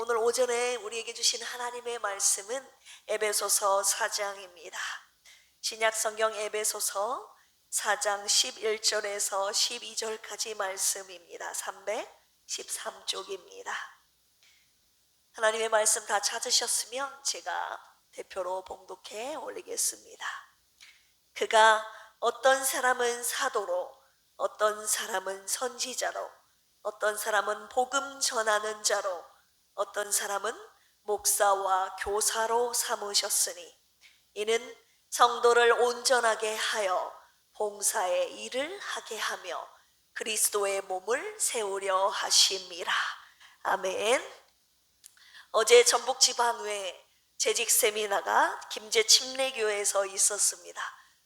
오늘 오전에 우리에게 주신 하나님의 말씀은 에베소서 4장입니다. 신약 성경 에베소서 4장 11절에서 12절까지 말씀입니다. 313쪽입니다. 하나님의 말씀 다 찾으셨으면 제가 대표로 봉독해 올리겠습니다. 그가 어떤 사람은 사도로, 어떤 사람은 선지자로, 어떤 사람은 복음 전하는 자로, 어떤 사람은 목사와 교사로 삼으셨으니 이는 성도를 온전하게 하여 봉사의 일을 하게 하며 그리스도의 몸을 세우려 하심이라. 아멘. 어제 전북지방회 재직 세미나가 김제 침례교회에서 있었습니다.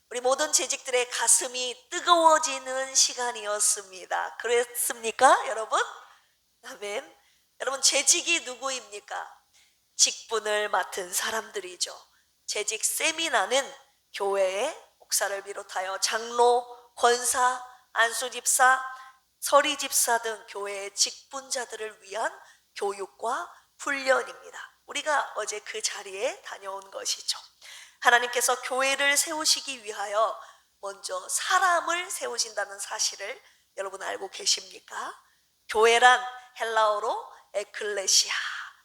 우리 모든 재직들의 가슴이 뜨거워지는 시간이었습니다. 그랬습니까, 여러분? 아멘. 여러분, 재직이 누구입니까? 직분을 맡은 사람들이죠. 재직 세미나는 교회의 목사를 비롯하여 장로, 권사, 안수집사, 서리집사 등 교회의 직분자들을 위한 교육과 훈련입니다. 우리가 어제 그 자리에 다녀온 것이죠. 하나님께서 교회를 세우시기 위하여 먼저 사람을 세우신다는 사실을 여러분 알고 계십니까? 교회란 헬라어로 에클레시아,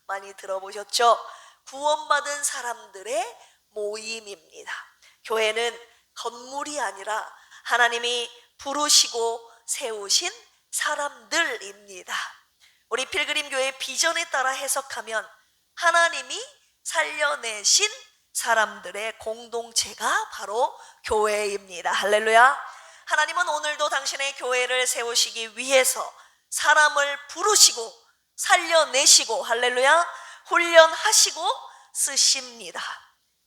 많이 들어보셨죠? 구원받은 사람들의 모임입니다. 교회는 건물이 아니라 하나님이 부르시고 세우신 사람들입니다. 우리 필그림교회 비전에 따라 해석하면 하나님이 살려내신 사람들의 공동체가 바로 교회입니다. 할렐루야. 하나님은 오늘도 당신의 교회를 세우시기 위해서 사람을 부르시고 살려내시고, 할렐루야, 훈련하시고 쓰십니다.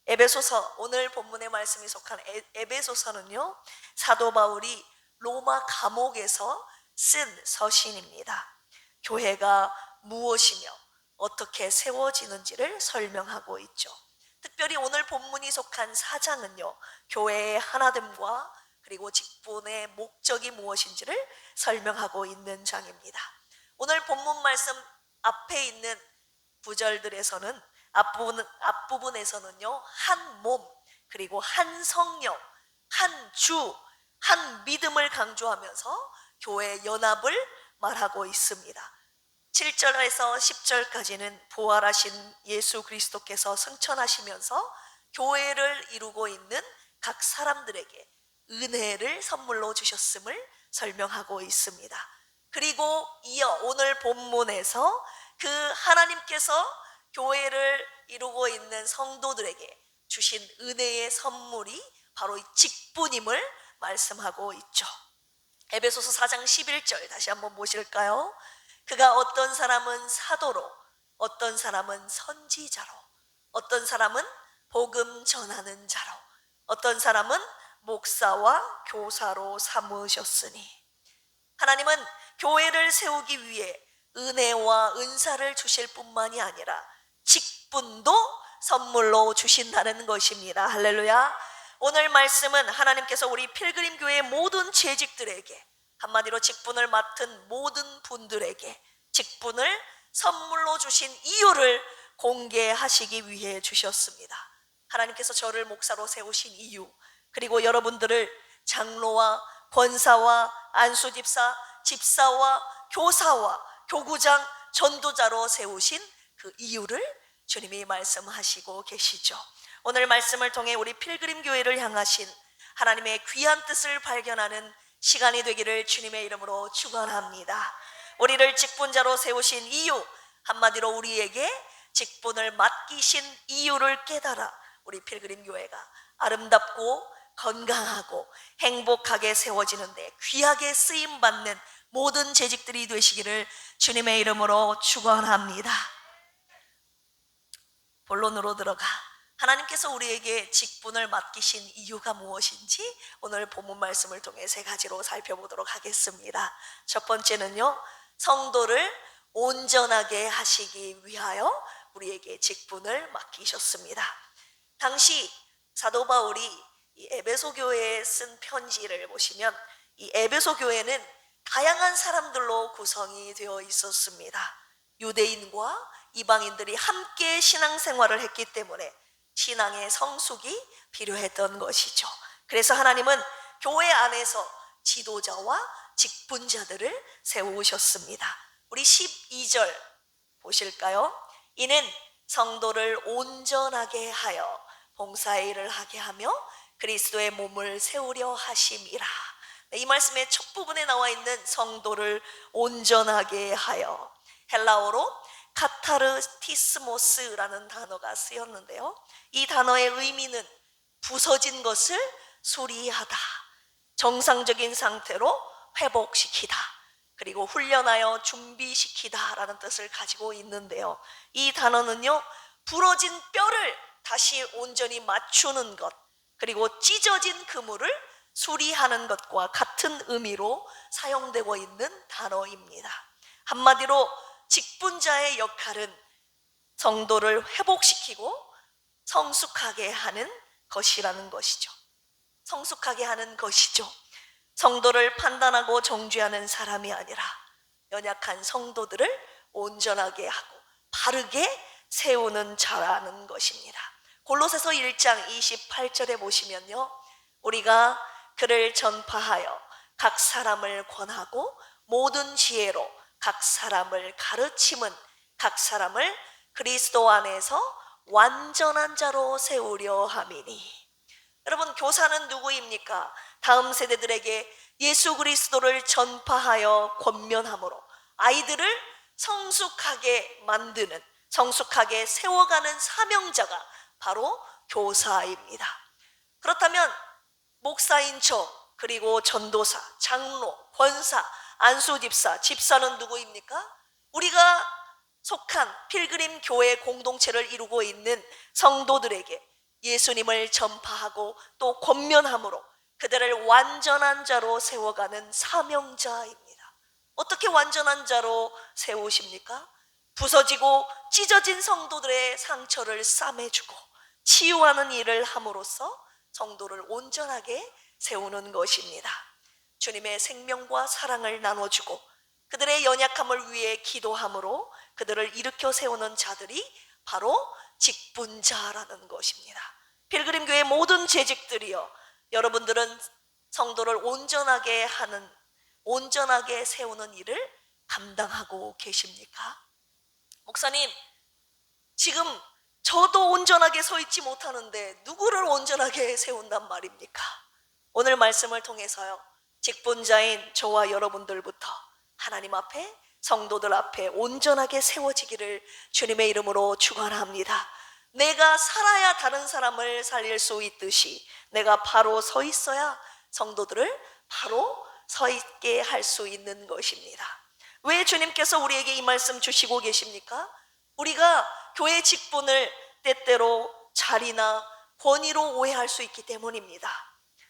에베소서, 오늘 본문의 말씀이 속한 에베소서는요, 사도 바울이 로마 감옥에서 쓴 서신입니다. 교회가 무엇이며 어떻게 세워지는지를 설명하고 있죠. 특별히 오늘 본문이 속한 4장은요, 교회의 하나됨과 그리고 직분의 목적이 무엇인지를 설명하고 있는 장입니다. 오늘 본문 말씀 앞에 있는 구절들에서는 앞부분에서는요, 한 몸, 그리고 한 성령, 한 주, 한 믿음을 강조하면서 교회의 연합을 말하고 있습니다. 7절에서 10절까지는 부활하신 예수 그리스도께서 승천하시면서 교회를 이루고 있는 각 사람들에게 은혜를 선물로 주셨음을 설명하고 있습니다. 그리고 이어 오늘 본문에서 그 하나님께서 교회를 이루고 있는 성도들에게 주신 은혜의 선물이 바로 이 직분임을 말씀하고 있죠. 에베소서 4장 11절 다시 한번 보실까요? 그가 어떤 사람은 사도로, 어떤 사람은 선지자로, 어떤 사람은 복음 전하는 자로, 어떤 사람은 목사와 교사로 삼으셨으니. 하나님은 교회를 세우기 위해 은혜와 은사를 주실 뿐만이 아니라 직분도 선물로 주신다는 것입니다. 할렐루야. 오늘 말씀은 하나님께서 우리 필그림교회의 모든 재직들에게, 한마디로 직분을 맡은 모든 분들에게 직분을 선물로 주신 이유를 공개하시기 위해 주셨습니다. 하나님께서 저를 목사로 세우신 이유, 그리고 여러분들을 장로와 권사와 안수집사, 집사와 교사와 교구장, 전도자로 세우신 그 이유를 주님이 말씀하시고 계시죠. 오늘 말씀을 통해 우리 필그림교회를 향하신 하나님의 귀한 뜻을 발견하는 시간이 되기를 주님의 이름으로 축원합니다. 우리를 직분자로 세우신 이유, 한마디로 우리에게 직분을 맡기신 이유를 깨달아 우리 필그림교회가 아름답고 건강하고 행복하게 세워지는데 귀하게 쓰임받는 모든 재직들이 되시기를 주님의 이름으로 축원합니다. 본론으로 들어가 하나님께서 우리에게 직분을 맡기신 이유가 무엇인지 오늘 본문 말씀을 통해 세 가지로 살펴보도록 하겠습니다. 첫 번째는요, 성도를 온전하게 하시기 위하여 우리에게 직분을 맡기셨습니다. 당시 사도 바울이 이 에베소 교회에 쓴 편지를 보시면 이 에베소 교회는 다양한 사람들로 구성이 되어 있었습니다. 유대인과 이방인들이 함께 신앙생활을 했기 때문에 신앙의 성숙이 필요했던 것이죠. 그래서 하나님은 교회 안에서 지도자와 직분자들을 세우셨습니다. 우리 12절 보실까요? 이는 성도를 온전하게 하여 봉사의 일을 하게 하며 그리스도의 몸을 세우려 하심이라. 이 말씀의 첫 부분에 나와 있는 성도를 온전하게 하여, 헬라어로 카타르티스모스라는 단어가 쓰였는데요, 이 단어의 의미는 부서진 것을 수리하다, 정상적인 상태로 회복시키다, 그리고 훈련하여 준비시키다 라는 뜻을 가지고 있는데요, 이 단어는요, 부러진 뼈를 다시 온전히 맞추는 것, 그리고 찢어진 그물을 수리하는 것과 같은 의미로 사용되고 있는 단어입니다. 한마디로 직분자의 역할은 성도를 회복시키고 성숙하게 하는 것이라는 것이죠. 성숙하게 하는 것이죠. 성도를 판단하고 정죄하는 사람이 아니라 연약한 성도들을 온전하게 하고 바르게 세우는 자라는 것입니다. 골로새서 1장 28절에 보시면요, 우리가 그를 전파하여 각 사람을 권하고 모든 지혜로 각 사람을 가르침은 각 사람을 그리스도 안에서 완전한 자로 세우려 함이니. 여러분, 교사는 누구입니까? 다음 세대들에게 예수 그리스도를 전파하여 권면함으로 아이들을 성숙하게 만드는, 성숙하게 세워가는 사명자가 바로 교사입니다. 그렇다면 목사인 저, 그리고 전도사, 장로, 권사, 안수집사, 집사는 누구입니까? 우리가 속한 필그림 교회 공동체를 이루고 있는 성도들에게 예수님을 전파하고 또 권면함으로 그들을 완전한 자로 세워가는 사명자입니다. 어떻게 완전한 자로 세우십니까? 부서지고 찢어진 성도들의 상처를 싸매주고 치유하는 일을 함으로써 성도를 온전하게 세우는 것입니다. 주님의 생명과 사랑을 나눠주고 그들의 연약함을 위해 기도함으로 그들을 일으켜 세우는 자들이 바로 직분자라는 것입니다. 필그림 교회 모든 재직들이요, 여러분들은 성도를 온전하게 세우는 일을 감당하고 계십니까? 목사님, 지금 저도 온전하게 서 있지 못하는데 누구를 온전하게 세운단 말입니까? 오늘 말씀을 통해서요, 직분자인 저와 여러분들부터 하나님 앞에, 성도들 앞에 온전하게 세워지기를 주님의 이름으로 축원합니다. 내가 살아야 다른 사람을 살릴 수 있듯이 내가 바로 서 있어야 성도들을 바로 서 있게 할 수 있는 것입니다. 왜 주님께서 우리에게 이 말씀 주시고 계십니까? 우리가 교회 직분을 때때로 자리나 권위로 오해할 수 있기 때문입니다.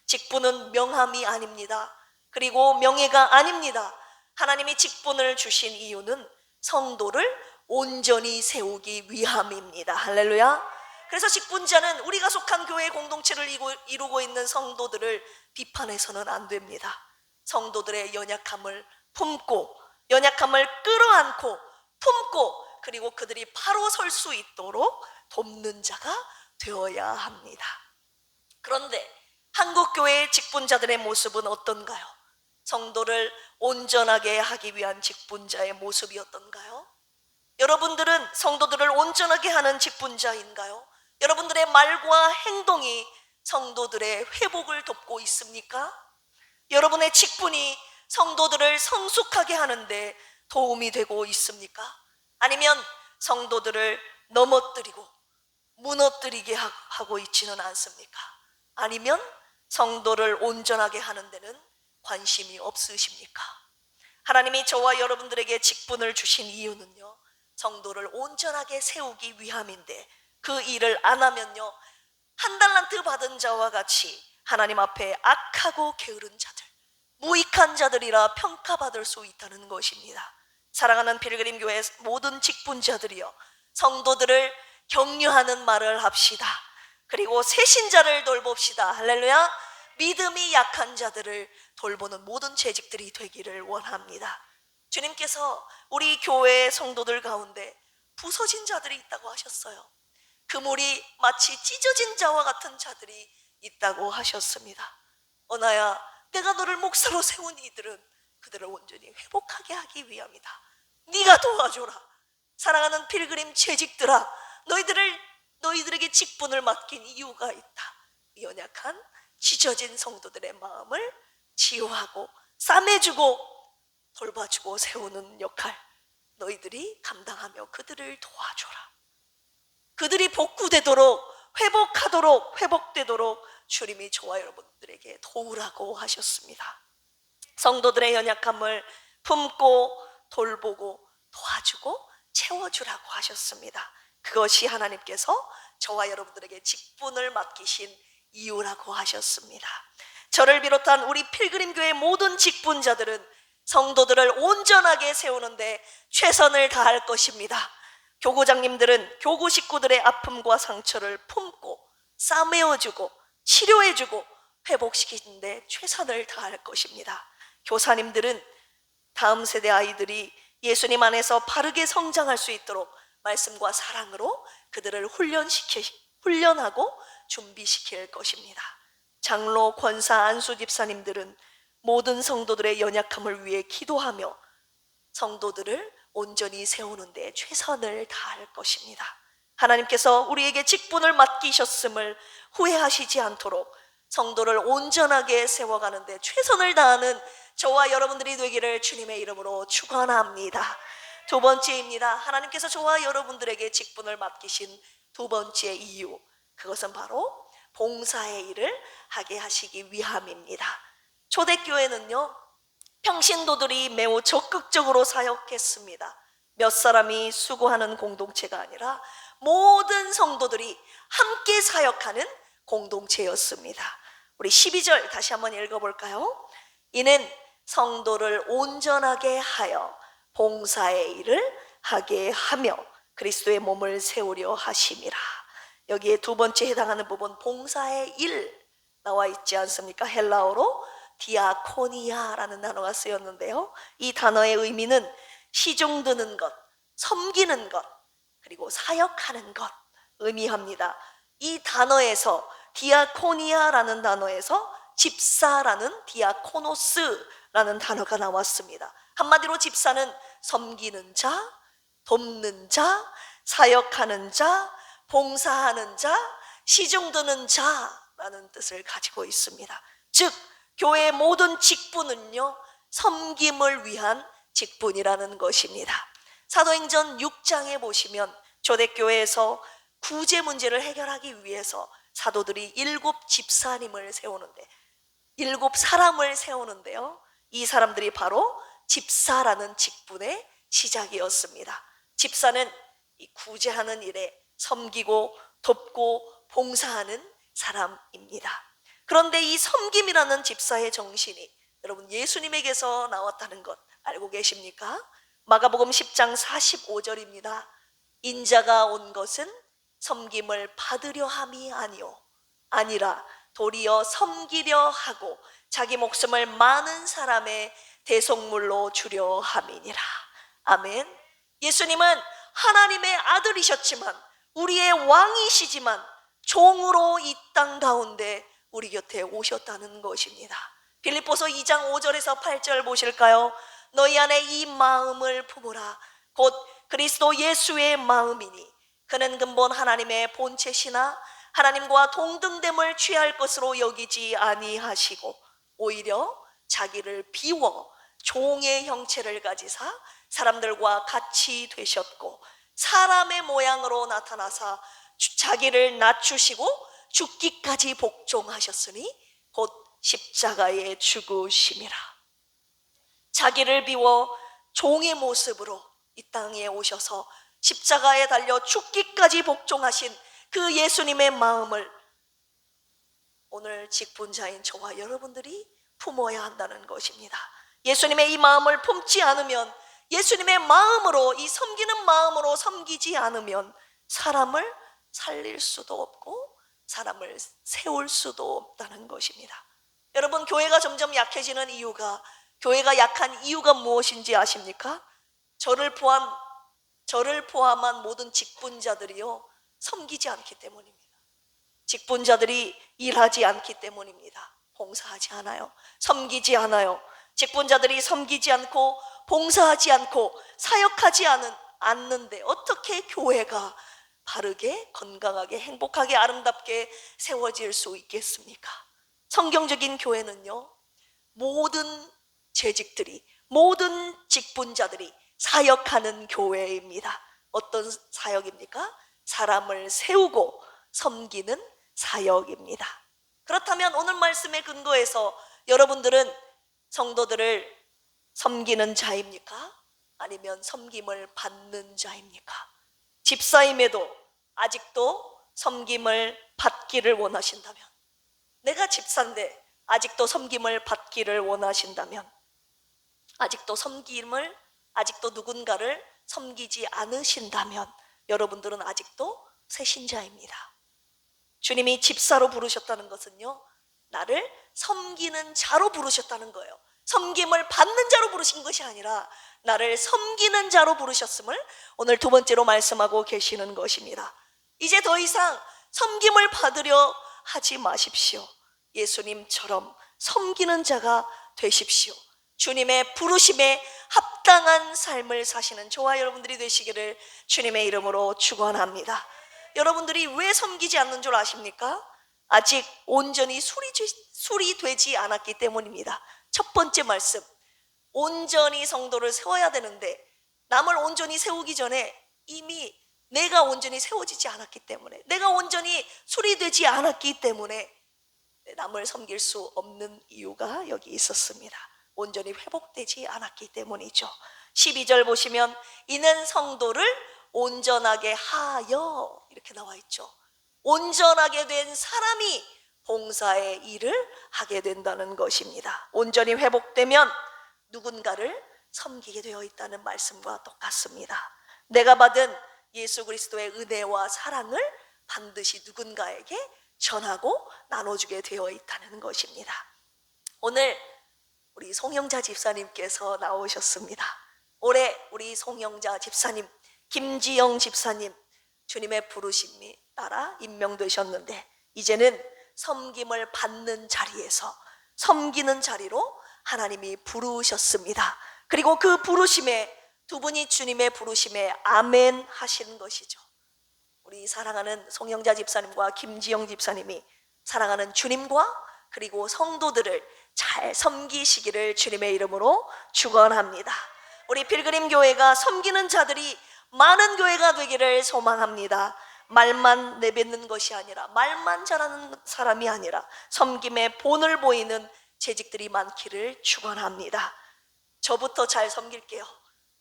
직분은 명함이 아닙니다. 그리고 명예가 아닙니다. 하나님이 직분을 주신 이유는 성도를 온전히 세우기 위함입니다. 할렐루야. 그래서 직분자는 우리가 속한 교회 공동체를 이루고 있는 성도들을 비판해서는 안 됩니다. 성도들의 연약함을 품고, 연약함을 끌어안고 품고, 그리고 그들이 바로 설 수 있도록 돕는 자가 되어야 합니다. 그런데 한국교회의 직분자들의 모습은 어떤가요? 성도를 온전하게 하기 위한 직분자의 모습이 어떤가요? 여러분들은 성도들을 온전하게 하는 직분자인가요? 여러분들의 말과 행동이 성도들의 회복을 돕고 있습니까? 여러분의 직분이 성도들을 성숙하게 하는데 도움이 되고 있습니까? 아니면 성도들을 넘어뜨리고 무너뜨리게 하고 있지는 않습니까? 아니면 성도를 온전하게 하는 데는 관심이 없으십니까? 하나님이 저와 여러분들에게 직분을 주신 이유는요, 성도를 온전하게 세우기 위함인데 그 일을 안 하면요, 한 달란트 받은 자와 같이 하나님 앞에 악하고 게으른 자들, 무익한 자들이라 평가받을 수 있다는 것입니다. 사랑하는 필그림 교회 모든 직분자들이여, 성도들을 격려하는 말을 합시다. 그리고 새신자를 돌봅시다. 할렐루야. 믿음이 약한 자들을 돌보는 모든 재직들이 되기를 원합니다. 주님께서 우리 교회 성도들 가운데 부서진 자들이 있다고 하셨어요. 그물이 마치 찢어진 자와 같은 자들이 있다고 하셨습니다. 언아야, 내가 너를 목사로 세운 이들은 그들을 온전히 회복하게 하기 위함이다. 네가 도와줘라. 사랑하는 필그림 채직들아, 너희들에게 직분을 맡긴 이유가 있다. 연약한 찢어진 성도들의 마음을 치유하고 싸매주고 돌봐주고 세우는 역할, 너희들이 감당하며 그들을 도와줘라. 그들이 복구되도록, 회복되도록 주님이 저와 여러분들에게 도우라고 하셨습니다. 성도들의 연약함을 품고 돌보고 도와주고 채워주라고 하셨습니다. 그것이 하나님께서 저와 여러분들에게 직분을 맡기신 이유라고 하셨습니다. 저를 비롯한 우리 필그림교회 모든 직분자들은 성도들을 온전하게 세우는데 최선을 다할 것입니다. 교구장님들은 교구 식구들의 아픔과 상처를 품고 싸매어주고 치료해주고 회복시키는데 최선을 다할 것입니다. 교사님들은 다음 세대 아이들이 예수님 안에서 바르게 성장할 수 있도록 말씀과 사랑으로 그들을 훈련하고 준비시킬 것입니다. 장로, 권사, 안수 집사님들은 모든 성도들의 연약함을 위해 기도하며 성도들을 온전히 세우는 데 최선을 다할 것입니다. 하나님께서 우리에게 직분을 맡기셨음을 후회하시지 않도록 성도를 온전하게 세워가는 데 최선을 다하는 저와 여러분들이 되기를 주님의 이름으로 축원합니다. 두 번째입니다. 하나님께서 저와 여러분들에게 직분을 맡기신 두 번째 이유, 그것은 바로 봉사의 일을 하게 하시기 위함입니다. 초대교회는요, 평신도들이 매우 적극적으로 사역했습니다. 몇 사람이 수고하는 공동체가 아니라 모든 성도들이 함께 사역하는 공동체였습니다. 우리 12절 다시 한번 읽어볼까요? 이는 성도를 온전하게 하여 봉사의 일을 하게 하며 그리스도의 몸을 세우려 하심이라. 여기에 두 번째 해당하는 부분 봉사의 일 나와 있지 않습니까? 헬라어로 디아코니아라는 단어가 쓰였는데요, 이 단어의 의미는 시종드는 것, 섬기는 것, 그리고 사역하는 것 의미합니다. 이 단어에서 디아코니아라는 단어에서 집사라는 디아코노스라는 단어가 나왔습니다. 한마디로 집사는 섬기는 자, 돕는 자, 사역하는 자, 봉사하는 자, 시종드는 자라는 뜻을 가지고 있습니다. 즉 교회의 모든 직분은요, 섬김을 위한 직분이라는 것입니다. 사도행전 6장에 보시면 초대교회에서 구제 문제를 해결하기 위해서 사도들이 7 집사님을 세우는데, 7 사람을 세우는데요, 이 사람들이 바로 집사라는 직분의 시작이었습니다. 집사는 이 구제하는 일에 섬기고 돕고 봉사하는 사람입니다. 그런데 이 섬김이라는 집사의 정신이 여러분 예수님에게서 나왔다는 것 알고 계십니까? 마가복음 10장 45절입니다. 인자가 온 것은 섬김을 받으려 함이 아니라 도리어 섬기려 하고 자기 목숨을 많은 사람의 대속물로 주려 함이니라. 아멘. 예수님은 하나님의 아들이셨지만, 우리의 왕이시지만 종으로 이 땅 가운데 우리 곁에 오셨다는 것입니다. 빌립보서 2장 5절에서 8절 보실까요? 너희 안에 이 마음을 품으라. 곧 그리스도 예수의 마음이니 그는 근본 하나님의 본체시나 하나님과 동등됨을 취할 것으로 여기지 아니하시고 오히려 자기를 비워 종의 형체를 가지사 사람들과 같이 되셨고 사람의 모양으로 나타나사 자기를 낮추시고 죽기까지 복종하셨으니 곧 십자가에 죽으심이라. 자기를 비워 종의 모습으로 이 땅에 오셔서 십자가에 달려 죽기까지 복종하신 그 예수님의 마음을 오늘 직분자인 저와 여러분들이 품어야 한다는 것입니다. 예수님의 이 마음을 품지 않으면, 예수님의 마음으로, 이 섬기는 마음으로 섬기지 않으면 사람을 살릴 수도 없고 사람을 세울 수도 없다는 것입니다. 여러분, 교회가 점점 약해지는 이유가, 교회가 약한 이유가 무엇인지 아십니까? 저를 포함 저를 포함한 모든 직분자들이요 섬기지 않기 때문입니다. 직분자들이 일하지 않기 때문입니다. 봉사하지 않아요. 섬기지 않아요. 직분자들이 섬기지 않고 봉사하지 않고 사역하지 않는데 어떻게 교회가 바르게 건강하게 행복하게 아름답게 세워질 수 있겠습니까? 성경적인 교회는요 모든 재직들이 모든 직분자들이 사역하는 교회입니다. 어떤 사역입니까? 사람을 세우고 섬기는 사역입니다. 그렇다면 오늘 말씀에 근거해서 여러분들은 성도들을 섬기는 자입니까? 아니면 섬김을 받는 자입니까? 집사임에도 아직도 섬김을 받기를 원하신다면, 내가 집사인데 아직도 섬김을 받기를 원하신다면, 아직도 누군가를 섬기지 않으신다면 여러분들은 아직도 새신자입니다. 주님이 집사로 부르셨다는 것은요 나를 섬기는 자로 부르셨다는 거예요. 섬김을 받는 자로 부르신 것이 아니라 나를 섬기는 자로 부르셨음을 오늘 두 번째로 말씀하고 계시는 것입니다. 이제 더 이상 섬김을 받으려 하지 마십시오. 예수님처럼 섬기는 자가 되십시오. 주님의 부르심에 합당한 삶을 사시는 저와 여러분들이 되시기를 주님의 이름으로 축원합니다. 여러분들이 왜 섬기지 않는 줄 아십니까? 아직 온전히 술이 되지 않았기 때문입니다. 첫 번째 말씀, 온전히 성도를 세워야 되는데 남을 온전히 세우기 전에 이미 내가 온전히 세워지지 않았기 때문에, 내가 온전히 수리되지 않았기 때문에 남을 섬길 수 없는 이유가 여기 있었습니다. 온전히 회복되지 않았기 때문이죠. 12절 보시면 이는 성도를 온전하게 하여 이렇게 나와 있죠. 온전하게 된 사람이 봉사의 일을 하게 된다는 것입니다. 온전히 회복되면 누군가를 섬기게 되어 있다는 말씀과 똑같습니다. 내가 받은 예수 그리스도의 은혜와 사랑을 반드시 누군가에게 전하고 나눠주게 되어 있다는 것입니다. 오늘 우리 송영자 집사님께서 나오셨습니다. 올해 우리 송영자 집사님, 김지영 집사님 주님의 부르심이 따라 임명되셨는데 이제는 섬김을 받는 자리에서 섬기는 자리로 하나님이 부르셨습니다. 그리고 그 부르심에 두 분이 주님의 부르심에 아멘 하신 것이죠. 우리 사랑하는 송영자 집사님과 김지영 집사님이 사랑하는 주님과 그리고 성도들을 잘 섬기시기를 주님의 이름으로 축원합니다. 우리 필그림 교회가 섬기는 자들이 많은 교회가 되기를 소망합니다. 말만 내뱉는 것이 아니라, 말만 잘하는 사람이 아니라 섬김의 본을 보이는 재직들이 많기를 축원합니다. 저부터 잘 섬길게요.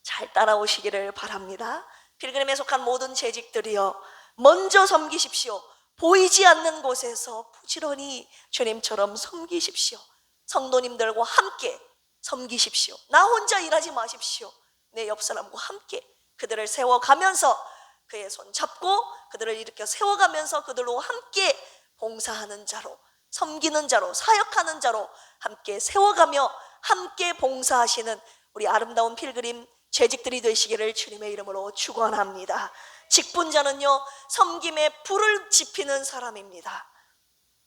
잘 따라오시기를 바랍니다. 필그림에 속한 모든 재직들이여 먼저 섬기십시오. 보이지 않는 곳에서 부지런히 주님처럼 섬기십시오. 성도님들과 함께 섬기십시오. 나 혼자 일하지 마십시오. 내 옆 사람과 함께 그들을 세워가면서 그의 손 잡고 그들을 일으켜 세워가면서 그들로 함께 봉사하는 자로, 섬기는 자로, 사역하는 자로 함께 세워가며 함께 봉사하시는 우리 아름다운 필그림 재직들이 되시기를 주님의 이름으로 축원합니다. 직분자는요 섬김의 불을 지피는 사람입니다.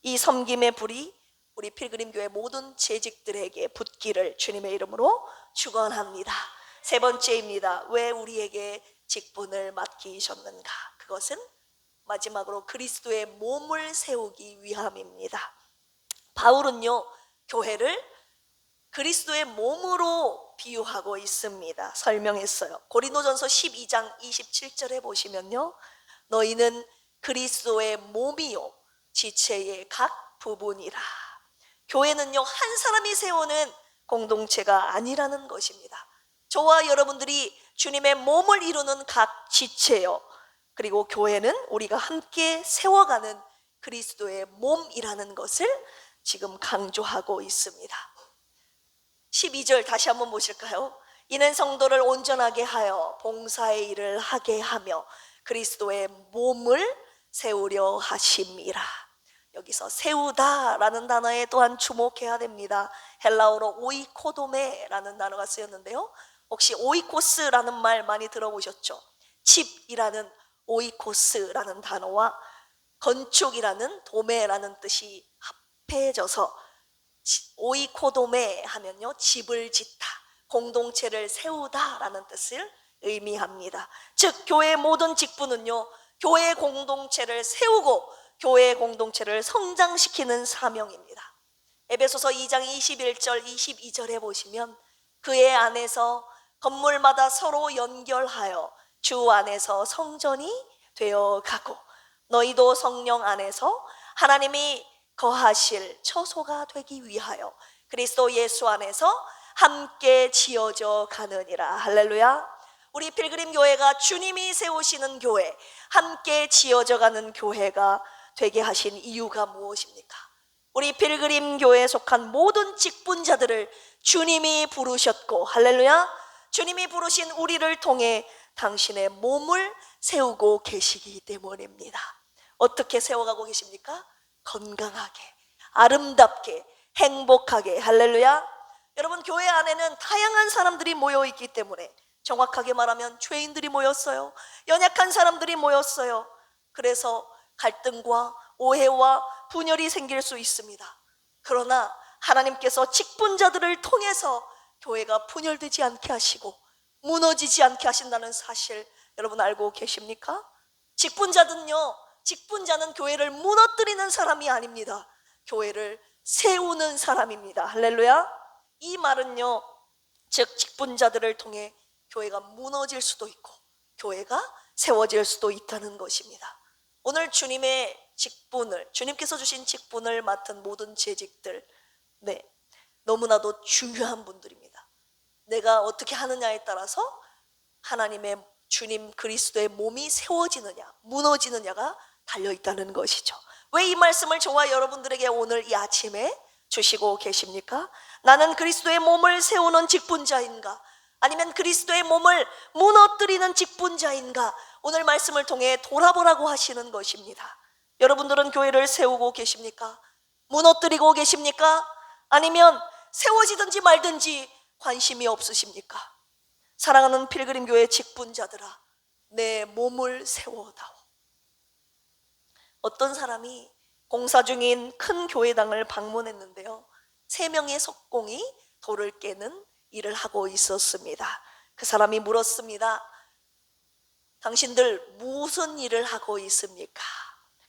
이 섬김의 불이 우리 필그림 교회 모든 재직들에게 붙기를 주님의 이름으로 축원합니다. 세 번째입니다. 왜 우리에게 직분을 맡기셨는가? 그것은 마지막으로 그리스도의 몸을 세우기 위함입니다. 바울은요 교회를 그리스도의 몸으로 비유하고 있습니다. 설명했어요. 고린도전서 12장 27절에 보시면요 너희는 그리스도의 몸이요 지체의 각 부분이라. 교회는요 한 사람이 세우는 공동체가 아니라는 것입니다. 저와 여러분들이 주님의 몸을 이루는 각 지체요, 그리고 교회는 우리가 함께 세워가는 그리스도의 몸이라는 것을 지금 강조하고 있습니다. 12절 다시 한번 보실까요? 이는 성도를 온전하게 하여 봉사의 일을 하게 하며 그리스도의 몸을 세우려 하심이라. 여기서 세우다라는 단어에 또한 주목해야 됩니다. 헬라어로 오이코도메라는 단어가 쓰였는데요 혹시 오이코스라는 말 많이 들어보셨죠? 집이라는 오이코스라는 단어와 건축이라는 도매라는 뜻이 합해져서 오이코도메 하면요, 집을 짓다, 공동체를 세우다라는 뜻을 의미합니다. 즉 교회의 모든 직분은요, 교회 공동체를 세우고 교회 공동체를 성장시키는 사명입니다. 에베소서 2장 21절 22절에 보시면 그의 안에서 건물마다 서로 연결하여 주 안에서 성전이 되어 가고 너희도 성령 안에서 하나님이 거하실 처소가 되기 위하여 그리스도 예수 안에서 함께 지어져 가느니라. 할렐루야. 우리 필그림 교회가 주님이 세우시는 교회, 함께 지어져 가는 교회가 되게 하신 이유가 무엇입니까? 우리 필그림 교회에 속한 모든 직분자들을 주님이 부르셨고, 할렐루야, 주님이 부르신 우리를 통해 당신의 몸을 세우고 계시기 때문입니다. 어떻게 세워가고 계십니까? 건강하게, 아름답게, 행복하게. 할렐루야. 여러분, 교회 안에는 다양한 사람들이 모여 있기 때문에, 정확하게 말하면 죄인들이 모였어요. 연약한 사람들이 모였어요. 그래서 갈등과 오해와 분열이 생길 수 있습니다. 그러나 하나님께서 직분자들을 통해서 교회가 분열되지 않게 하시고 무너지지 않게 하신다는 사실 여러분 알고 계십니까? 직분자는 교회를 무너뜨리는 사람이 아닙니다. 교회를 세우는 사람입니다. 할렐루야. 이 말은요, 즉 직분자들을 통해 교회가 무너질 수도 있고 교회가 세워질 수도 있다는 것입니다. 오늘 주님께서 주신 직분을 맡은 모든 재직들, 너무나도 중요한 분들입니다. 내가 어떻게 하느냐에 따라서 하나님의 주님 그리스도의 몸이 세워지느냐 무너지느냐가 달려있다는 것이죠. 왜 이 말씀을 저와 여러분들에게 오늘 이 아침에 주시고 계십니까? 나는 그리스도의 몸을 세우는 직분자인가? 아니면 그리스도의 몸을 무너뜨리는 직분자인가? 오늘 말씀을 통해 돌아보라고 하시는 것입니다. 여러분들은 교회를 세우고 계십니까? 무너뜨리고 계십니까? 아니면 세워지든지 말든지 관심이 없으십니까? 사랑하는 필그림 교회 직분자들아, 내 몸을 세워다오. 어떤 사람이 공사 중인 큰 교회당을 방문했는데요, 3명의 석공이 돌을 깨는 일을 하고 있었습니다. 그 사람이 물었습니다. 당신들 무슨 일을 하고 있습니까?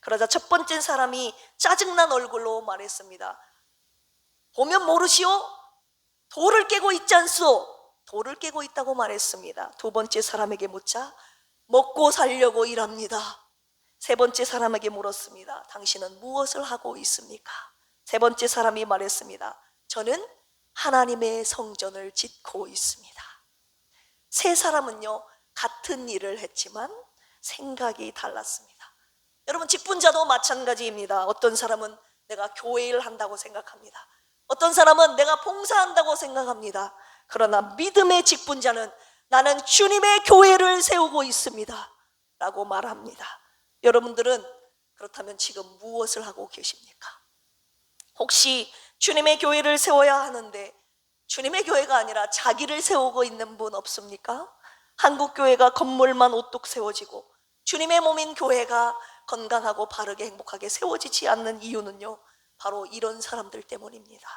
그러자 첫 번째 사람이 짜증난 얼굴로 말했습니다. 보면 모르시오? 돌을 깨고 있지 않소? 돌을 깨고 있다고 말했습니다. 두 번째 사람에게 묻자 먹고 살려고 일합니다. 세 번째 사람에게 물었습니다. 당신은 무엇을 하고 있습니까? 세 번째 사람이 말했습니다. 저는 하나님의 성전을 짓고 있습니다. 세 사람은요, 같은 일을 했지만 생각이 달랐습니다. 여러분, 직분자도 마찬가지입니다. 어떤 사람은 내가 교회 일 한다고 생각합니다. 어떤 사람은 내가 봉사한다고 생각합니다. 그러나 믿음의 직분자는 나는 주님의 교회를 세우고 있습니다 라고 말합니다. 여러분들은 그렇다면 지금 무엇을 하고 계십니까? 혹시 주님의 교회를 세워야 하는데 주님의 교회가 아니라 자기를 세우고 있는 분 없습니까? 한국교회가 건물만 우뚝 세워지고 주님의 몸인 교회가 건강하고 바르게 행복하게 세워지지 않는 이유는요, 바로 이런 사람들 때문입니다.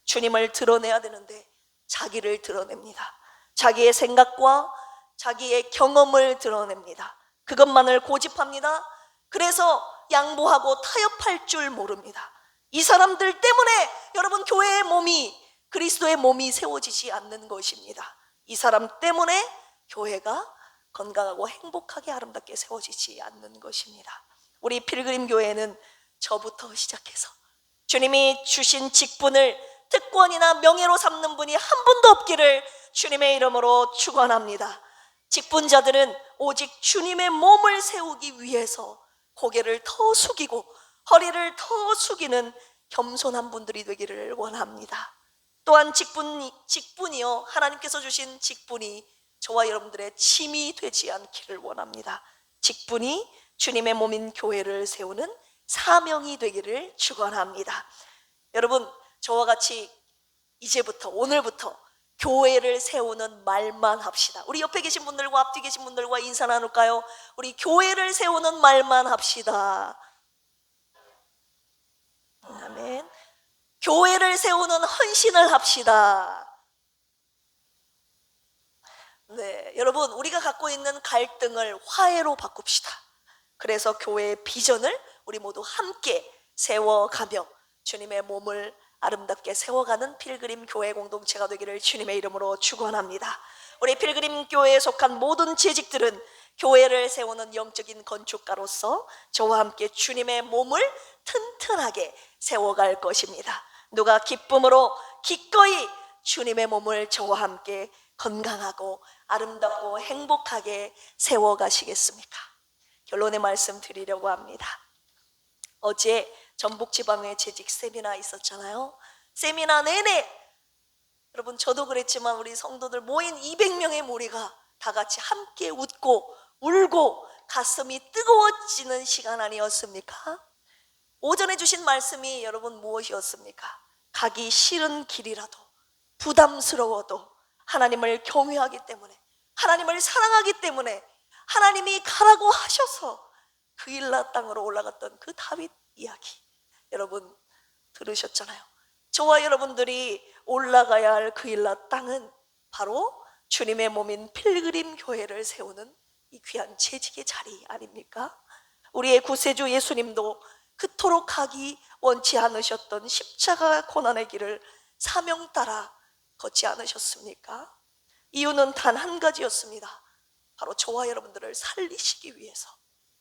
주님을 드러내야 되는데 자기를 드러냅니다. 자기의 생각과 자기의 경험을 드러냅니다. 그것만을 고집합니다. 그래서 양보하고 타협할 줄 모릅니다. 이 사람들 때문에 여러분 교회의 몸이, 그리스도의 몸이 세워지지 않는 것입니다. 이 사람 때문에 교회가 건강하고 행복하게 아름답게 세워지지 않는 것입니다. 우리 필그림 교회는 저부터 시작해서 주님이 주신 직분을 특권이나 명예로 삼는 분이 한 분도 없기를 주님의 이름으로 축원합니다. 직분자들은 오직 주님의 몸을 세우기 위해서 고개를 더 숙이고 허리를 더 숙이는 겸손한 분들이 되기를 원합니다. 또한 직분이요, 하나님께서 주신 직분이 저와 여러분들의 짐이 되지 않기를 원합니다. 직분이 주님의 몸인 교회를 세우는 사명이 되기를 축원합니다. 여러분, 저와 같이 이제부터, 오늘부터 교회를 세우는 말만 합시다. 우리 옆에 계신 분들과 앞뒤 계신 분들과 인사 나눌까요? 우리 교회를 세우는 말만 합시다. 아멘. 교회를 세우는 헌신을 합시다. 네, 여러분, 우리가 갖고 있는 갈등을 화해로 바꿉시다. 그래서 교회의 비전을 우리 모두 함께 세워가며 주님의 몸을 아름답게 세워가는 필그림 교회 공동체가 되기를 주님의 이름으로 축원합니다. 우리 필그림 교회에 속한 모든 재직들은 교회를 세우는 영적인 건축가로서 저와 함께 주님의 몸을 튼튼하게 세워갈 것입니다. 누가 기쁨으로 기꺼이 주님의 몸을 저와 함께 건강하고 아름답고 행복하게 세워가시겠습니까? 결론의 말씀 드리려고 합니다. 어제 전북지방회 재직 세미나 있었잖아요. 세미나 내내 여러분, 저도 그랬지만 우리 성도들 모인 200명의 무리가 다 같이 함께 웃고 울고 가슴이 뜨거워지는 시간 아니었습니까? 오전에 주신 말씀이 여러분 무엇이었습니까? 가기 싫은 길이라도 부담스러워도 하나님을 경외하기 때문에, 하나님을 사랑하기 때문에 하나님이 가라고 하셔서 그일라 땅으로 올라갔던 그 다윗 이야기 여러분 들으셨잖아요. 저와 여러분들이 올라가야 할 그일라 땅은 바로 주님의 몸인 필그림 교회를 세우는 이 귀한 재직의 자리 아닙니까? 우리의 구세주 예수님도 그토록 가기 원치 않으셨던 십자가 고난의 길을 사명 따라 걷지 않으셨습니까? 이유는 단 한 가지였습니다. 바로 저와 여러분들을 살리시기 위해서,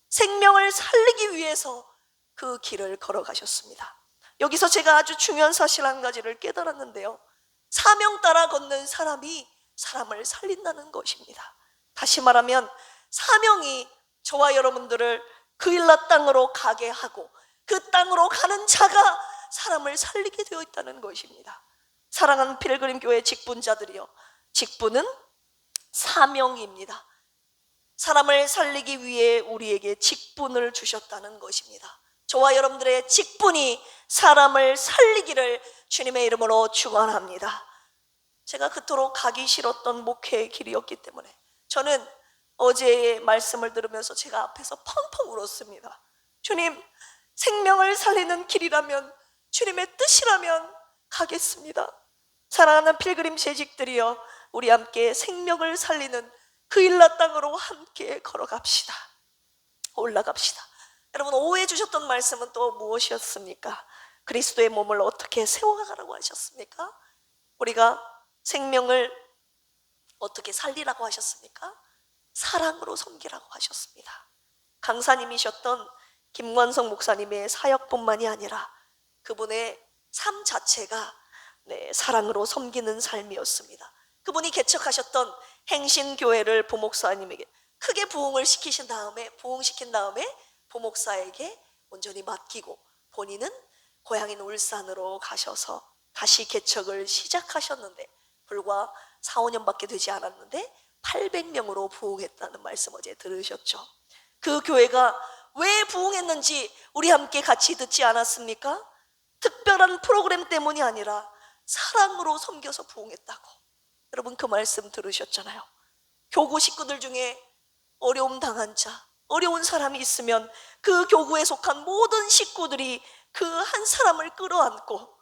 생명을 살리기 위해서 그 길을 걸어가셨습니다. 여기서 제가 아주 중요한 사실 한 가지를 깨달았는데요, 사명 따라 걷는 사람이 사람을 살린다는 것입니다. 다시 말하면 사명이 저와 여러분들을 그일라 땅으로 가게 하고 그 땅으로 가는 자가 사람을 살리게 되어 있다는 것입니다. 사랑하는 필그림 교회 직분자들이여, 직분은 사명입니다. 사람을 살리기 위해 우리에게 직분을 주셨다는 것입니다. 저와 여러분들의 직분이 사람을 살리기를 주님의 이름으로 축원합니다. 제가 그토록 가기 싫었던 목회의 길이었기 때문에 저는 어제의 말씀을 들으면서 제가 앞에서 펑펑 울었습니다. 주님, 생명을 살리는 길이라면, 주님의 뜻이라면 가겠습니다. 사랑하는 필그림 재직들이여, 우리 함께 생명을 살리는 그일라 땅으로 함께 걸어갑시다. 올라갑시다. 여러분, 오후에 주셨던 말씀은 또 무엇이었습니까? 그리스도의 몸을 어떻게 세워가라고 하셨습니까? 우리가 생명을 어떻게 살리라고 하셨습니까? 사랑으로 섬기라고 하셨습니다. 강사님이셨던 김관성 목사님의 사역뿐만이 아니라 그분의 삶 자체가 사랑으로 섬기는 삶이었습니다. 그분이 개척하셨던 행신교회를 부목사님에게 크게 부흥시킨 다음에 부목사에게 온전히 맡기고 본인은 고향인 울산으로 가셔서 다시 개척을 시작하셨는데 불과 4, 5년밖에 되지 않았는데 800명으로 부흥했다는 말씀 어제 들으셨죠? 그 교회가 왜 부흥했는지 우리 함께 같이 듣지 않았습니까? 특별한 프로그램 때문이 아니라 사랑으로 섬겨서 부흥했다고. 여러분, 그 말씀 들으셨잖아요. 교구 식구들 중에 어려움 당한 자, 어려운 사람이 있으면 그 교구에 속한 모든 식구들이 그 한 사람을 끌어안고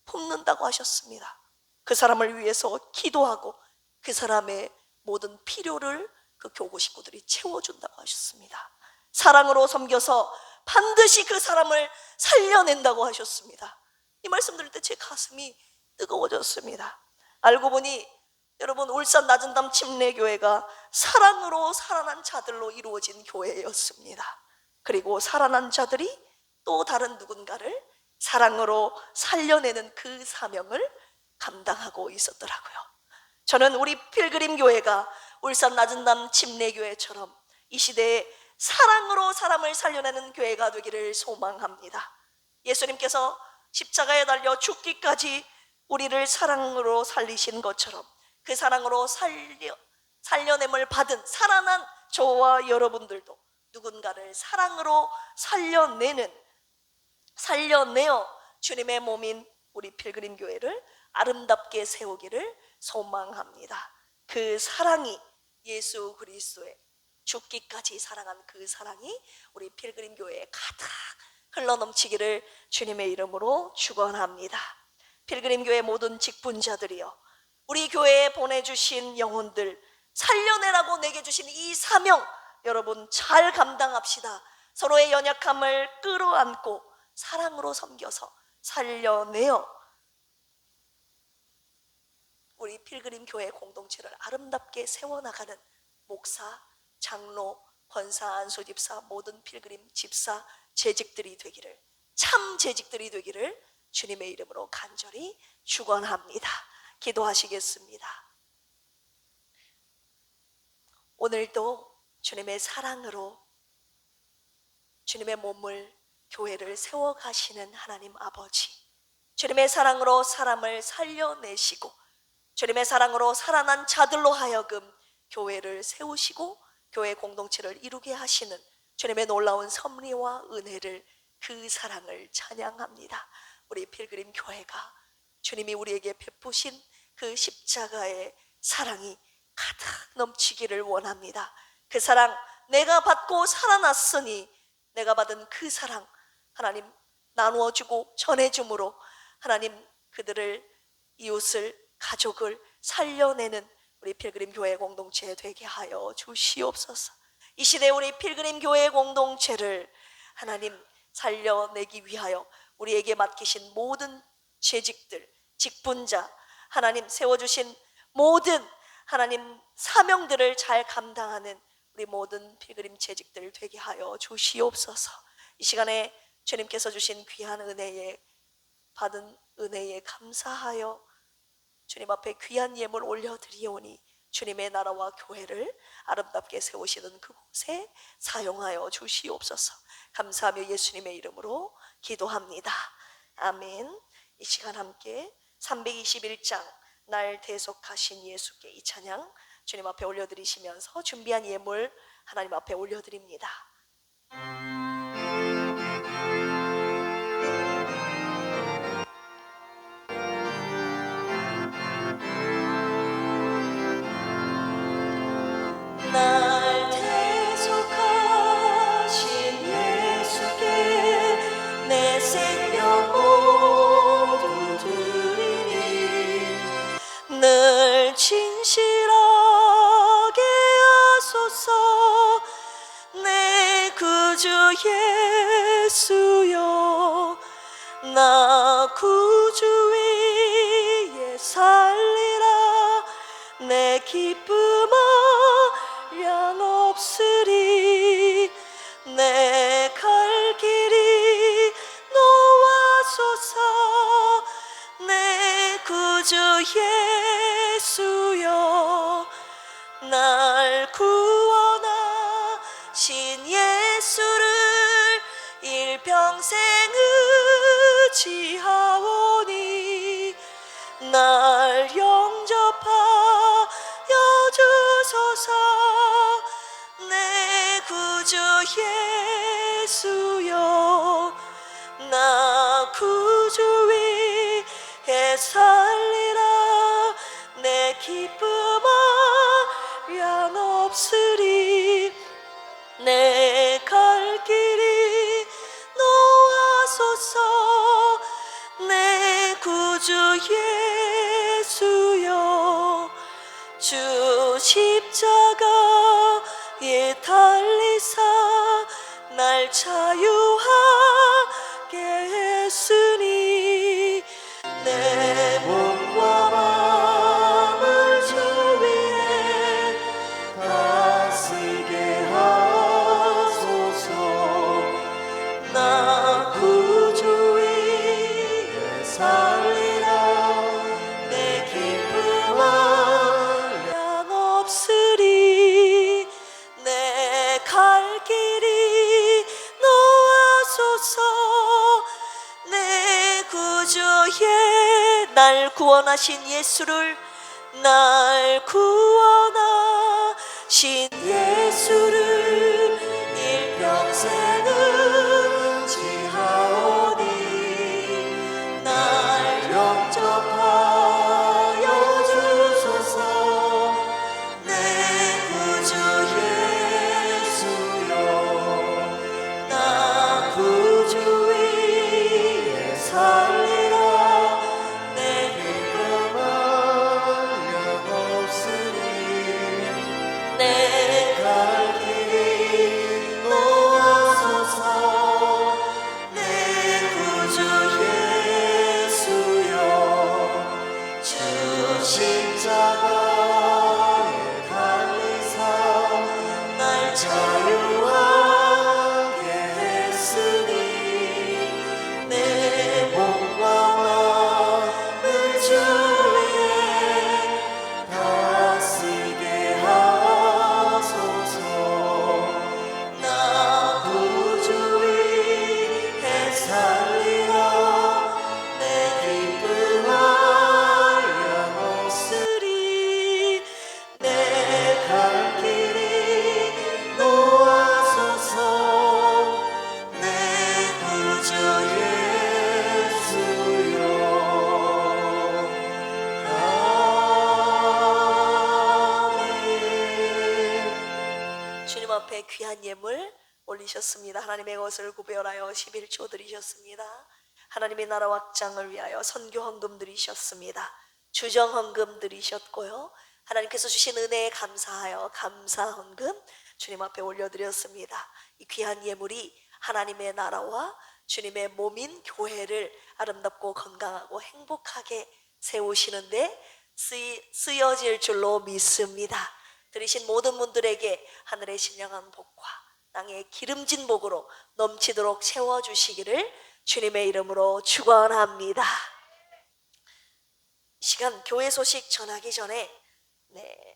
품는다고 하셨습니다. 그 사람을 위해서 기도하고 그 사람의 모든 필요를 그 교구 식구들이 채워준다고 하셨습니다. 사랑으로 섬겨서 반드시 그 사람을 살려낸다고 하셨습니다. 이 말씀 들을 때 제 가슴이 뜨거워졌습니다. 알고 보니 여러분, 울산 나전담 침례교회가 사랑으로 살아난 자들로 이루어진 교회였습니다. 그리고 살아난 자들이 또 다른 누군가를 사랑으로 살려내는 그 사명을 감당하고 있었더라고요. 저는 우리 필그림 교회가 울산 나전담 침례교회처럼 이 시대에 사랑으로 사람을 살려내는 교회가 되기를 소망합니다. 예수님께서 십자가에 달려 죽기까지 우리를 사랑으로 살리신 것처럼 그 사랑으로 살려냄을 받은 살아난 저와 여러분들도 누군가를 사랑으로 살려내어 주님의 몸인 우리 필그림 교회를 아름답게 세우기를 소망합니다. 그 사랑이 예수 그리스도의 죽기까지 사랑한 그 사랑이 우리 필그림 교회에 가득 흘러넘치기를 주님의 이름으로 축원합니다. 필그림 교회 모든 직분자들이여, 우리 교회에 보내주신 영혼들 살려내라고 내게 주신 이 사명 여러분 잘 감당합시다. 서로의 연약함을 끌어안고 사랑으로 섬겨서 살려내어 우리 필그림 교회 공동체를 아름답게 세워나가는 목사, 장로, 권사, 안수집사, 모든 필그림 집사, 재직들이 되기를, 참 재직들이 되기를 주님의 이름으로 간절히 축원합니다. 기도하시겠습니다. 오늘도 주님의 사랑으로 주님의 몸을, 교회를 세워가시는 하나님 아버지, 주님의 사랑으로 사람을 살려내시고 주님의 사랑으로 살아난 자들로 하여금 교회를 세우시고 교회 공동체를 이루게 하시는 주님의 놀라운 섭리와 은혜를, 그 사랑을 찬양합니다. 우리 필그림 교회가 주님이 우리에게 베푸신 그 십자가의 사랑이 가득 넘치기를 원합니다. 그 사랑, 내가 받고 살아났으니 내가 받은 그 사랑 하나님 나누어주고 전해줌으로 하나님 그들을, 이웃을, 가족을 살려내는 우리 필그림 교회 공동체 되게 하여 주시옵소서. 이 시대 우리 필그림 교회 공동체를 하나님 살려내기 위하여 우리에게 맡기신 모든 재직들, 직분자, 하나님 세워주신 모든 하나님 사명들을 잘 감당하는 우리 모든 필그림 재직들 되게 하여 주시옵소서. 이 시간에 주님께서 주신 귀한 은혜에, 받은 은혜에 감사하여 주님 앞에 귀한 예물 올려드리오니 주님의 나라와 교회를 아름답게 세우시는 그곳에 사용하여 주시옵소서. 감사하며 예수님의 이름으로 기도합니다. 아멘. 이 시간 함께 321장 날 대속하신 예수께 이 찬양 주님 앞에 올려드리시면서 준비한 예물 하나님 앞에 올려드립니다. 날 대속하신 예수께 내 생명 모두 드리니 늘 진실하게 하소서. 내 구주 예수여, 나 구주 위에 살리라. 내 기쁨 없으리. 내 갈 길이 노하소서. 내 구주 예수여, 날 구원하신 예수를 일평생 의지하오니 날 영접하여 주소서. 내 구주 예수여, 나 구주 위에 살리라. 내 기쁨 한량 없으리. 내 갈 길이 노하소서. 내 구주 예수여, 주 십자가에 달리사 날 자유하게 했으니 내 몸과 마음을 주 위에 다스리게 하소서. 나 구주 위에 살리라. 내 기쁨 한량 없으리. 내 갈 길이 노하소서. 내 구주의 날 구원하신 예수를, 날 구원하신 예수를 일평생을 지하오니 날 영접하여 주소서. 귀한 예물 올리셨습니다. 하나님의 것을 구별하여 11조 드리셨습니다. 하나님의 나라 확장을 위하여 선교 헌금 드리셨습니다. 주정 헌금 드리셨고요. 하나님께서 주신 은혜에 감사하여 감사 헌금 주님 앞에 올려드렸습니다. 이 귀한 예물이 하나님의 나라와 주님의 몸인 교회를 아름답고 건강하고 행복하게 세우시는데 쓰여질 줄로 믿습니다. 들으신 모든 분들에게 하늘의 신령한 복과 땅의 기름진 복으로 넘치도록 채워주시기를 주님의 이름으로 축원합니다. 이 시간 교회 소식 전하기 전에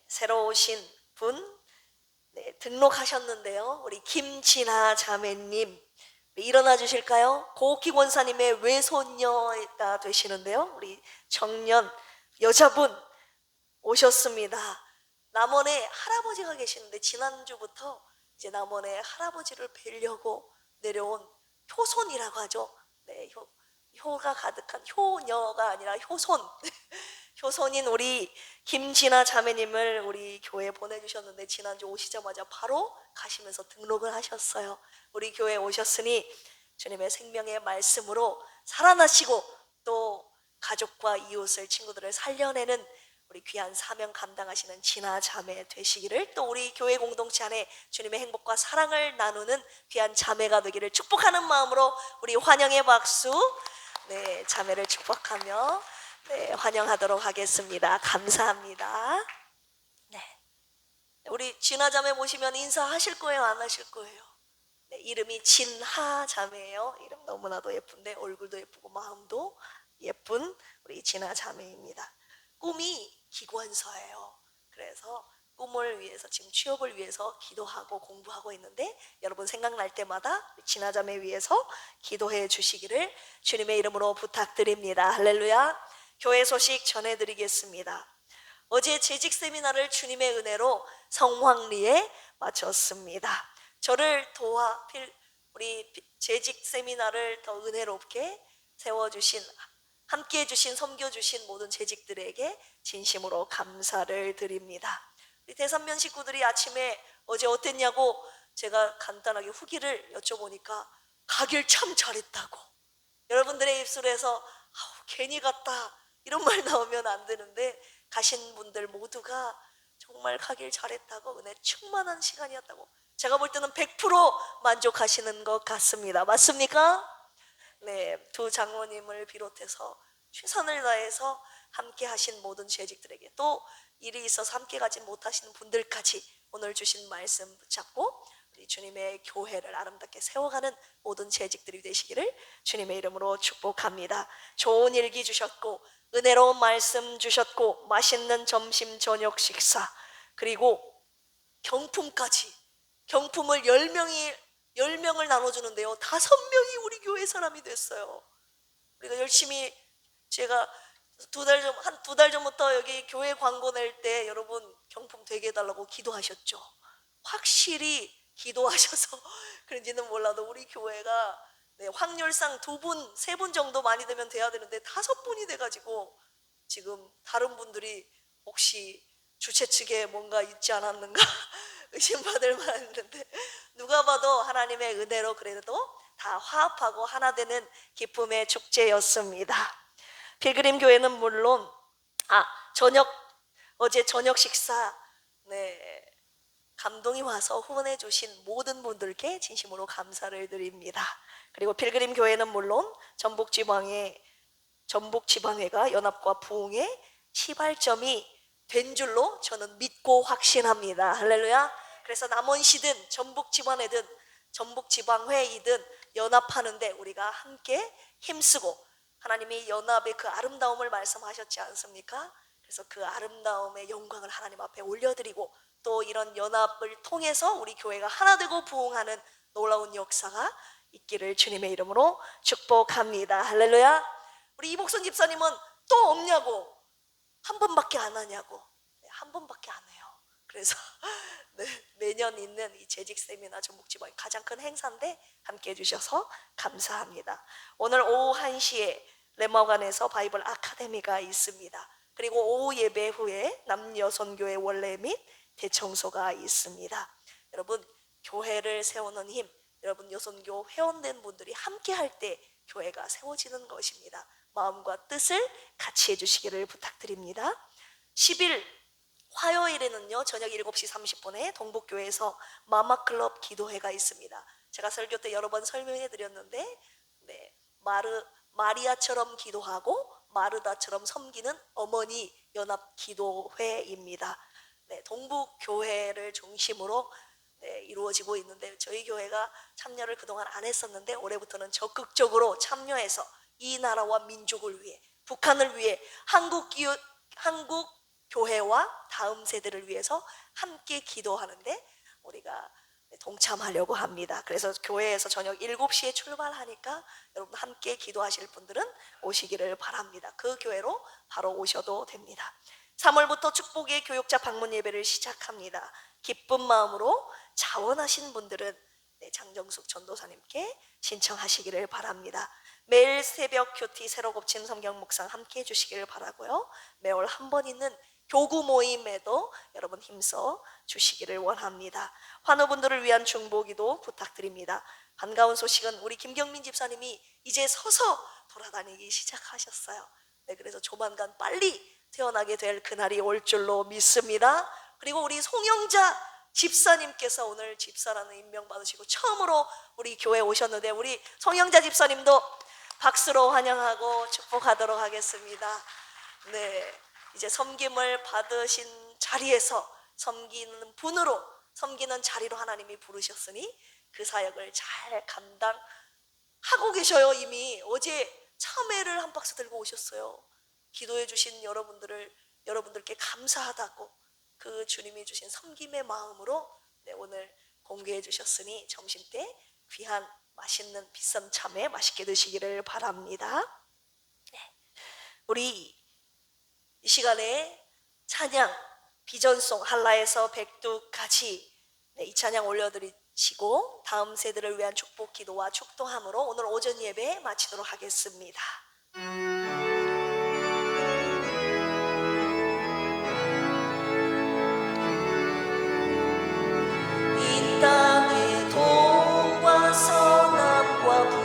새로 오신 분 등록하셨는데요. 우리 김진아 자매님 일어나 주실까요? 고옥희 권사님의 외손녀가 되시는데요. 우리 청년 여자분 오셨습니다. 남원에 할아버지가 계시는데 지난주부터 이제 남원에 할아버지를 뵈려고 내려온 효손이라고 하죠. 네, 효가 가득한 효녀가 아니라 효손. 효손인 우리 김진아 자매님을 우리 교회에 보내주셨는데 지난주 오시자마자 바로 가시면서 등록을 하셨어요. 우리 교회에 오셨으니 주님의 생명의 말씀으로 살아나시고 또 가족과 이웃을 친구들을 살려내는 우리 귀한 사명 감당하시는 진아 자매 되시기를, 또 우리 교회 공동체 안에 주님의 행복과 사랑을 나누는 귀한 자매가 되기를 축복하는 마음으로 우리 환영의 박수 자매를 축복하며 환영하도록 하겠습니다. 감사합니다. 우리 진아 자매 모시면 인사하실 거예요, 안 하실 거예요? 이름이 진하 자매예요. 이름 너무나도 예쁜데 얼굴도 예쁘고 마음도 예쁜 우리 진아 자매입니다. 꿈이 기관서예요. 그래서 꿈을 위해서 지금 취업을 위해서 기도하고 공부하고 있는데 여러분 생각날 때마다 진아 자매 위해서 기도해 주시기를 주님의 이름으로 부탁드립니다. 할렐루야. 교회 소식 전해드리겠습니다. 어제 재직 세미나를 주님의 은혜로 성황리에 마쳤습니다. 저를 도와 우리 재직 세미나를 더 은혜롭게 세워주신, 함께 해주신, 섬겨주신 모든 재직들에게 진심으로 감사를 드립니다. 우리 대산면 식구들이 아침에 어제 어땠냐고 제가 간단하게 후기를 여쭤보니까 가길 참 잘했다고. 여러분들의 입술에서 괜히 갔다 이런 말 나오면 안 되는데 가신 분들 모두가 정말 가길 잘했다고, 은혜 충만한 시간이었다고, 제가 볼 때는 100% 만족하시는 것 같습니다. 맞습니까? 네, 두 장로님을 비롯해서 최선을 다해서 함께 하신 모든 재직들에게, 또 일이 있어서 함께 가지 못하시는 분들까지 오늘 주신 말씀 붙잡고 우리 주님의 교회를 아름답게 세워가는 모든 재직들이 되시기를 주님의 이름으로 축복합니다. 좋은 일기 주셨고 은혜로운 말씀 주셨고 맛있는 점심 저녁 식사, 그리고 경품까지, 경품을 10명을 나눠주는데요 5명이 우리 교회 사람이 됐어요. 우리가 열심히, 제가 한 두 달 전부터 여기 교회 광고 낼 때 여러분 경품 되게 해달라고 기도하셨죠. 확실히 기도하셔서 그런지는 몰라도 우리 교회가 확률상 2분, 3분 정도 많이 되면 돼야 되는데 5분이 돼가지고 지금 다른 분들이 혹시 주최 측에 뭔가 있지 않았는가 의심받을 만했는데, 누가 봐도 하나님의 은혜로 그래도 다 화합하고 하나 되는 기쁨의 축제였습니다. 필그림 교회는 물론 어제 저녁 식사 감동이 와서 후원해 주신 모든 분들께 진심으로 감사를 드립니다. 그리고 필그림 교회는 물론 전북지방회가 연합과 부흥의 시발점이 된 줄로 저는 믿고 확신합니다. 할렐루야. 그래서 남원시든 전북지방회이든 연합하는데 우리가 함께 힘쓰고, 하나님이 연합의 그 아름다움을 말씀하셨지 않습니까? 그래서 그 아름다움의 영광을 하나님 앞에 올려드리고, 또 이런 연합을 통해서 우리 교회가 하나 되고 부흥하는 놀라운 역사가 있기를 주님의 이름으로 축복합니다. 할렐루야. 우리 이복선 집사님은 또 없냐고, 한 번밖에 안 하냐고. 한 번밖에 안 해요. 그래서 매년 있는 이 재직 세미나 전북지방의 가장 큰 행사인데 함께 해주셔서 감사합니다. 오늘 오후 1시에 레마관에서 바이블 아카데미가 있습니다. 그리고 오후 예배 후에 남녀 선교회 원래 및 대청소가 있습니다. 여러분 교회를 세우는 힘, 여러분 여선교 회원된 분들이 함께 할 때 교회가 세워지는 것입니다. 마음과 뜻을 같이 해주시기를 부탁드립니다. 10일 화요일에는요, 저녁 7시 30분에 동북교회에서 마마클럽 기도회가 있습니다. 제가 설교 때 여러 번 설명해 드렸는데, 네, 마리아처럼 기도하고 마르다처럼 섬기는 어머니 연합 기도회입니다. 네, 동북교회를 중심으로 네, 이루어지고 있는데, 저희 교회가 참여를 그동안 안 했었는데 올해부터는 적극적으로 참여해서 이 나라와 민족을 위해, 북한을 위해, 한국 교회와 다음 세대를 위해서 함께 기도하는데 우리가 동참하려고 합니다. 그래서 교회에서 저녁 7시에 출발하니까 여러분 함께 기도하실 분들은 오시기를 바랍니다. 그 교회로 바로 오셔도 됩니다. 3월부터 축복의 교육자 방문 예배를 시작합니다. 기쁜 마음으로 자원하신 분들은 장정숙 전도사님께 신청하시기를 바랍니다. 매일 새벽 큐티 새로 곱친 성경 묵상 함께 해주시기를 바라고요. 매월 한 번 있는 교구 모임에도 여러분 힘써 주시기를 원합니다. 환우분들을 위한 중보기도 부탁드립니다. 반가운 소식은 우리 김경민 집사님이 이제 서서 돌아다니기 시작하셨어요. 네, 그래서 조만간 빨리 태어나게 될 그날이 올 줄로 믿습니다. 그리고 우리 송영자 집사님께서 오늘 집사라는 임명 받으시고 처음으로 우리 교회에 오셨는데, 우리 송영자 집사님도 박수로 환영하고 축복하도록 하겠습니다. 네, 이제 섬김을 받으신 자리에서 섬기는 분으로, 섬기는 자리로 하나님이 부르셨으니 그 사역을 잘 감당하고 계셔요. 이미 어제 참외를 한 박스 들고 오셨어요. 기도해 주신 여러분들께 감사하다고 그 주님이 주신 섬김의 마음으로 오늘 공개해 주셨으니 점심때 귀한 맛있는 비쌈 참외 맛있게 드시기를 바랍니다. 우리 이 시간에 찬양 비전송 한라에서 백두까지 이 찬양 올려드리시고 다음 세대를 위한 축복 기도와 축도함으로 오늘 오전 예배 마치도록 하겠습니다. 이 땅의 동과 서남과 북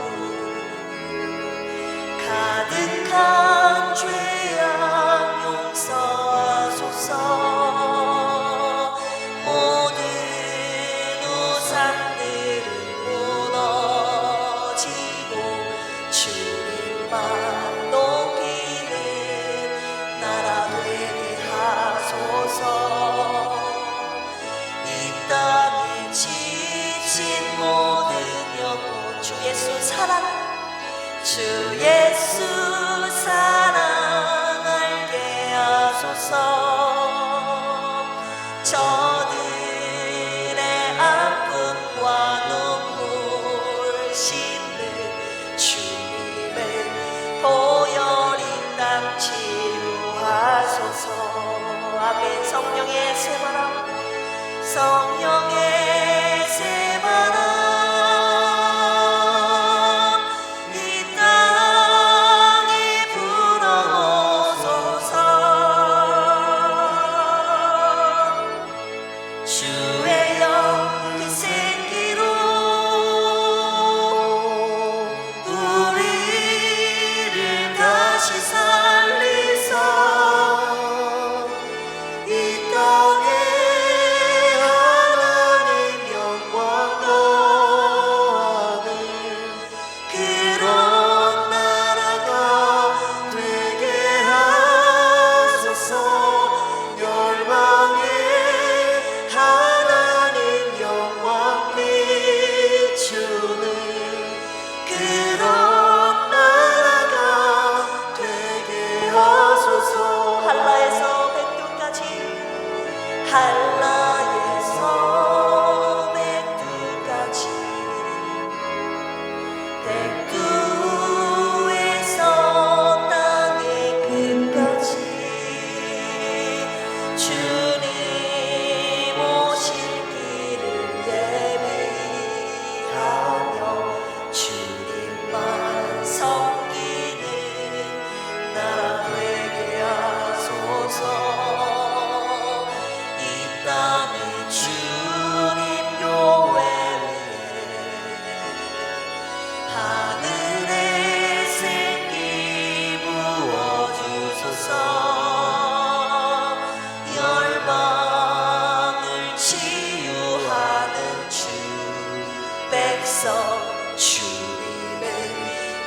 가득한 죄악 용서하소서. 모든 우상들은 무너지고 주님만 높이는 나라 되게 하소서. 이 땅에 지친 모든 영혼 주 예수 사랑, 주 예수 사랑 알게 하소서. 저들의 아픔과 눈물 씻는 주님을 보혈 이 땅 치유하소서. 아멘. 성령의 새바람, 성령의 새바람 이 땅에 불어오소서. 주의 영 그 생기로 우리를 다시 살리사 이 땅에 하나님 영광 하늘의 생기 부어주소서. 열방을 치유하는 주 백성 주님은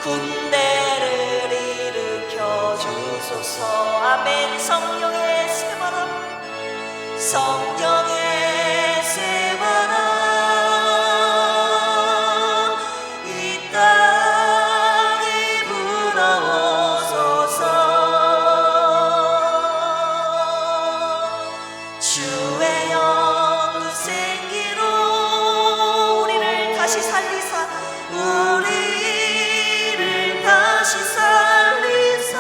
군대를 일으켜 주소서. 아멘. 성령의 새바람, 성령의 새바람 이 땅에 불어오소서. 주의 영 생기로 우리를 다시 살리사, 우리를 다시 살리사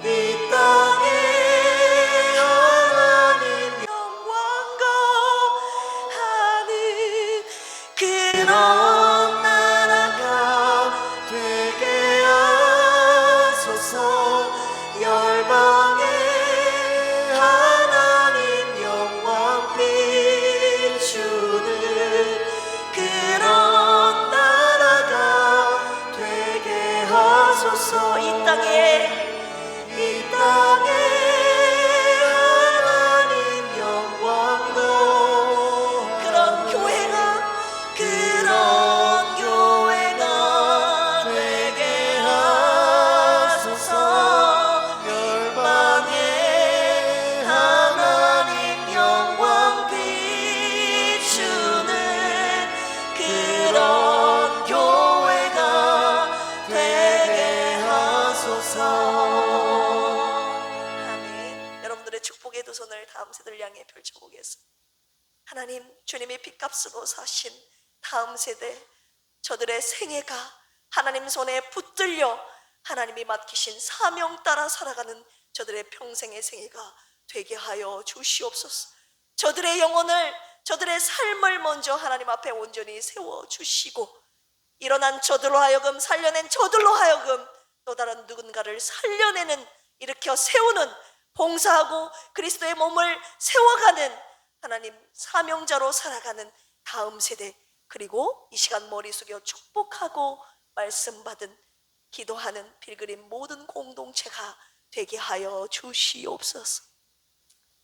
이 땅에 하나님 영광 거하는 그런 나라가 되게 하소서. 열방에 하나님 영광 비추는 그런 나라가 되게 하소서. 이 땅에 하나님 영광도 그런 교회가 되게 하소서. 열방에 하나님 영광 비추는 그런 교회가 되게 하소서. 아멘. 여러분들의 축복의 두 손을 다음 세대를 향해 펼쳐보겠습니다. 하나님, 주님이 핏값으로 사신 다음 세대, 저들의 생애가 하나님 손에 붙들려 하나님이 맡기신 사명 따라 살아가는 저들의 평생의 생애가 되게 하여 주시옵소서. 저들의 영혼을, 저들의 삶을 먼저 하나님 앞에 온전히 세워주시고, 일어난 저들로 하여금, 살려낸 저들로 하여금 또 다른 누군가를 살려내는, 일으켜 세우는, 봉사하고 그리스도의 몸을 세워가는 하나님 사명자로 살아가는 다음 세대, 그리고 이 시간 머리 숙여 축복하고 말씀 받은, 기도하는 필그림 모든 공동체가 되게 하여 주시옵소서.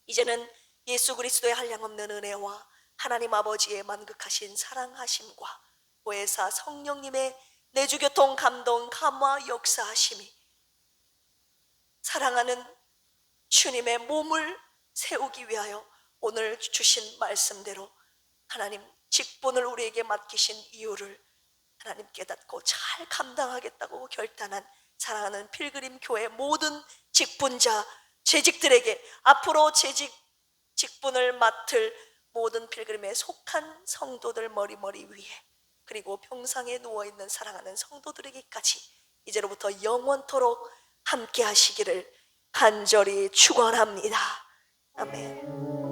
이제는 예수 그리스도의 한량없는 은혜와 하나님 아버지의 만극하신 사랑하심과 보혜사 성령님의 내주교통 감동 감화 역사하심이 사랑하는 주님의 몸을 세우기 위하여 오늘 주신 말씀대로 하나님 직분을 우리에게 맡기신 이유를 하나님 깨닫고 잘 감당하겠다고 결단한 사랑하는 필그림 교회 모든 직분자, 재직들에게 앞으로 직분을 맡을 모든 필그림에 속한 성도들 머리 위에, 그리고 평상에 누워있는 사랑하는 성도들에게까지 이제로부터 영원토록 함께 하시기를 간절히 축원합니다. 아멘.